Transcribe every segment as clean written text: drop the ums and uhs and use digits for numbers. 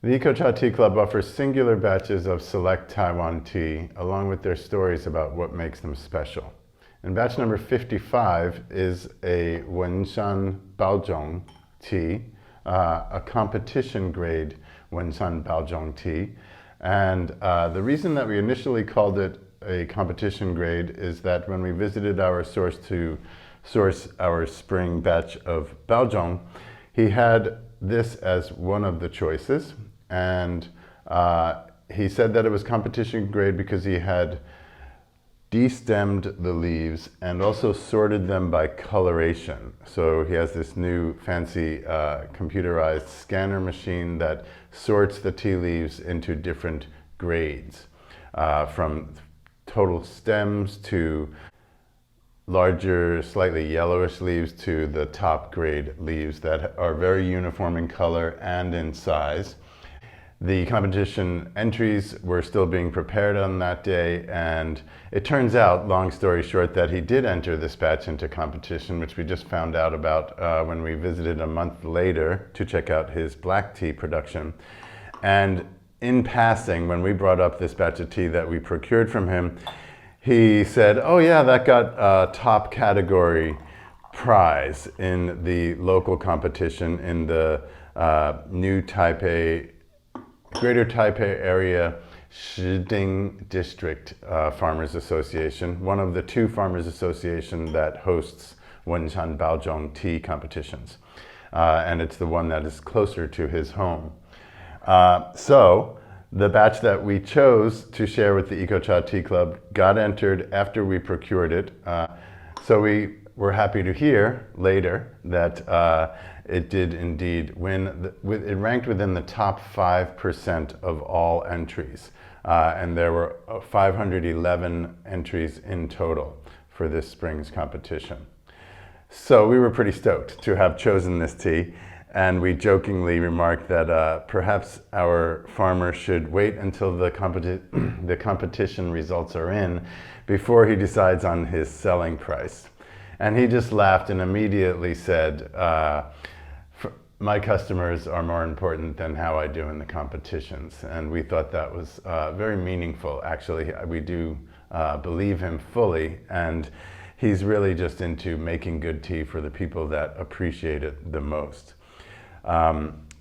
The ecochateas Tea Club offers singular batches of select Taiwan tea, along with their stories about what makes them special. And batch number 55 is a Wenshan Baozhong Tea, a competition grade Wenshan Baozhong Tea. And the reason that we initially called it a competition grade is that when we visited our source to source our spring batch of Baozhong, he had this as one of the choices. And he said that it was competition grade because he had destemmed the leaves and also sorted them by coloration. So he has this new fancy computerized scanner machine that sorts the tea leaves into different grades, from total stems to larger, slightly yellowish leaves to the top grade leaves that are very uniform in color and in size. The competition entries were still being prepared on that day, and it turns out, long story short, that he did enter this batch into competition, which we just found out about when we visited a month later to check out his black tea production. And in passing, when we brought up this batch of tea that we procured from him, he said, oh yeah, that got a top category prize in the local competition in the new Taipei, Greater Taipei Area Shiding District Farmers Association, one of the two farmers associations that hosts Wenshan Baozhong Tea competitions. And it's the one that is closer to his home. So the batch that we chose to share with the ecochateas Tea Club got entered after we procured it. So we were happy to hear later that it did indeed win. It ranked within the top 5% of all entries. And there were 511 entries in total for this spring's competition. So we were pretty stoked to have chosen this tea. And we jokingly remarked that perhaps our farmer should wait until the competition results are in before he decides on his selling price. And he just laughed and immediately said, my customers are more important than how I do in the competitions. And we thought that was very meaningful, actually. We do believe him fully, and he's really just into making good tea for the people that appreciate it the most.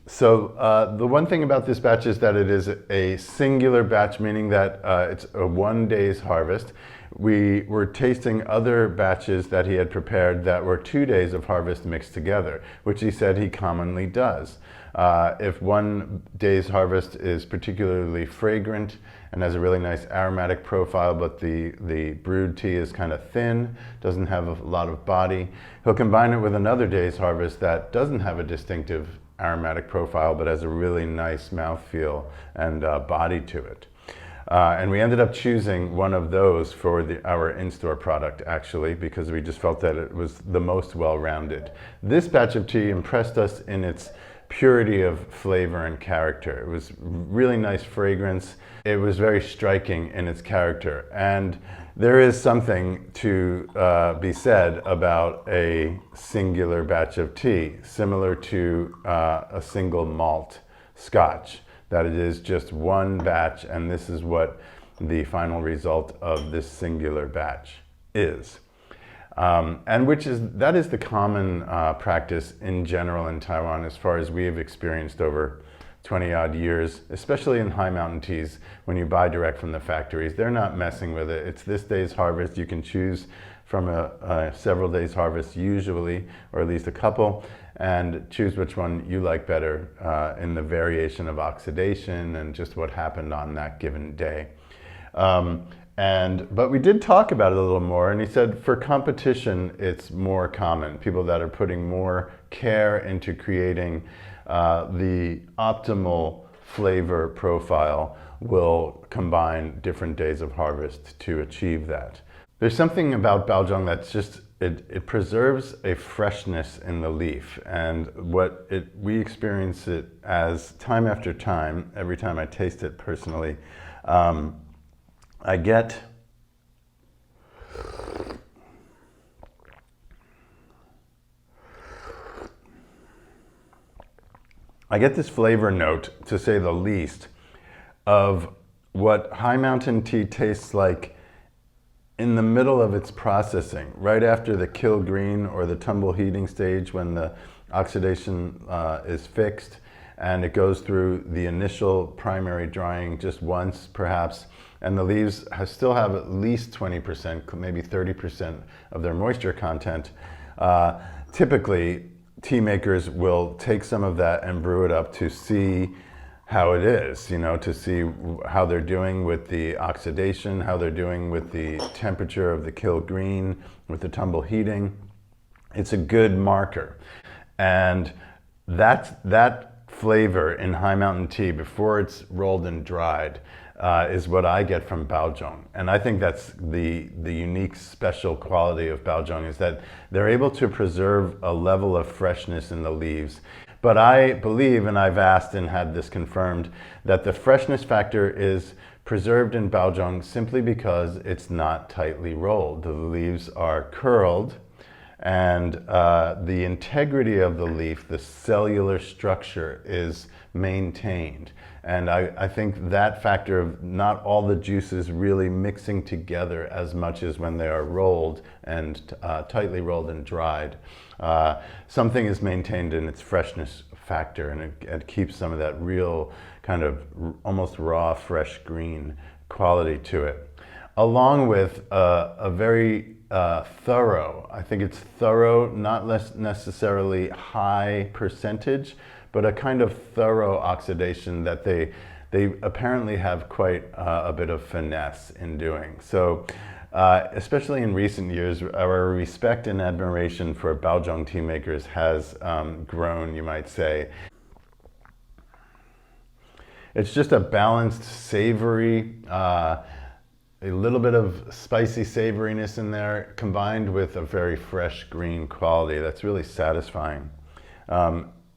So the one thing about this batch is that it is a singular batch, meaning that it's a 1 day's harvest. We were tasting other batches that he had prepared that were 2 days of harvest mixed together, which he said he commonly does. If 1 day's harvest is particularly fragrant and has a really nice aromatic profile, but the brewed tea is kind of thin, doesn't have a lot of body, he'll combine it with another day's harvest that doesn't have a distinctive aromatic profile, but has a really nice mouthfeel and body to it. And we ended up choosing one of those for our in-store product, actually, because we just felt that it was the most well-rounded. This batch of tea impressed us in its purity of flavor and character. It was really nice fragrance. It was very striking in its character. And there is something to be said about a singular batch of tea, similar to a single malt scotch, that it is just one batch, and this is what the final result of this singular batch is. And that is the common practice in general in Taiwan, as far as we have experienced over 20 odd years, especially in high mountain teas. When you buy direct from the factories, they're not messing with it. It's this day's harvest. You can choose from a several days harvest usually, or at least a couple, and choose which one you like better in the variation of oxidation and just what happened on that given day. But we did talk about it a little more, and he said for competition it's more common. People that are putting more care into creating the optimal flavor profile will combine different days of harvest to achieve that. There's something about Baozhong that's just, it preserves a freshness in the leaf, and we experience it as time after time. Every time I taste it personally, I get I get this flavor note, to say the least, of what high mountain tea tastes like in the middle of its processing, right after the kill green or the tumble heating stage, when the oxidation is fixed and it goes through the initial primary drying just once perhaps, and the leaves still have at least 20%, maybe 30% of their moisture content. Typically, tea makers will take some of that and brew it up to see how it is, to see how they're doing with the oxidation, how they're doing with the temperature of the kill green, with the tumble heating. It's a good marker. And that flavor in high mountain tea before it's rolled and dried is what I get from Baozhong. And I think that's the unique special quality of Baozhong, is that they're able to preserve a level of freshness in the leaves. But I believe, and I've asked and had this confirmed, that the freshness factor is preserved in Baozhong simply because it's not tightly rolled. The leaves are curled, and the integrity of the leaf, the cellular structure, is maintained. And I think that factor of not all the juices really mixing together as much as when they are rolled and tightly rolled and dried, something is maintained in its freshness factor, and it keeps some of that real kind of almost raw, fresh green quality to it, along with a very thorough, I think it's thorough, not less necessarily high percentage, but a kind of thorough oxidation that they apparently have quite a bit of finesse in doing. So especially in recent years, our respect and admiration for Baozhong tea makers has grown, you might say. It's just a balanced, savory, a little bit of spicy savoriness in there, combined with a very fresh green quality that's really satisfying.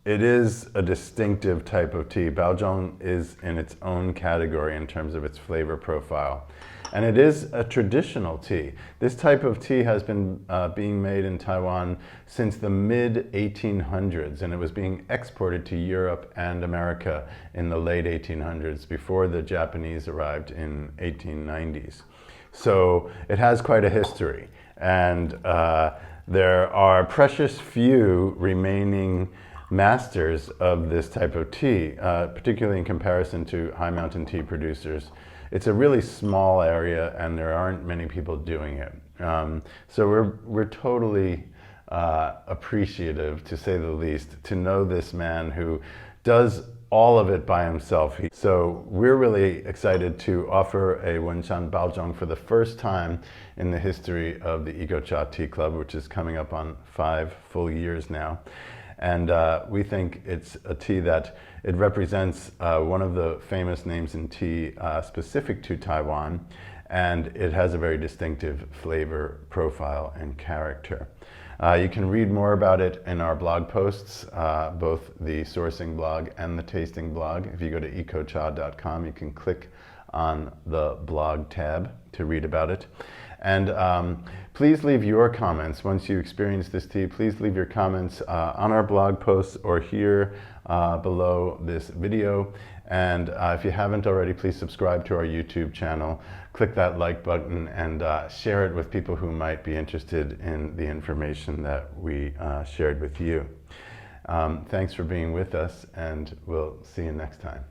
It is a distinctive type of tea. Baozhong is in its own category in terms of its flavor profile. And it is a traditional tea. This type of tea has been being made in Taiwan since the mid-1800s, and it was being exported to Europe and America in the late 1800s, before the Japanese arrived in 1890s. So it has quite a history, and there are precious few remaining masters of this type of tea, particularly in comparison to high mountain tea producers. It's a really small area, and there aren't many people doing it. So we're totally appreciative, to say the least, to know this man who does all of it by himself. So we're really excited to offer a Wenshan Baozhong for the first time in the history of the EcoChat Tea Club, which is coming up on 5 full years now. And we think it's a tea that it represents one of the famous names in tea specific to Taiwan, and it has a very distinctive flavor profile and character. You can read more about it in our blog posts, both the sourcing blog and the tasting blog. If you go to ecochateas.com, you can click on the blog tab to read about it. And please leave your comments once you experience this tea. Please leave your comments on our blog posts or here below this video. And if you haven't already, please subscribe to our YouTube channel. Click that like button and share it with people who might be interested in the information that we shared with you. Thanks for being with us, and we'll see you next time.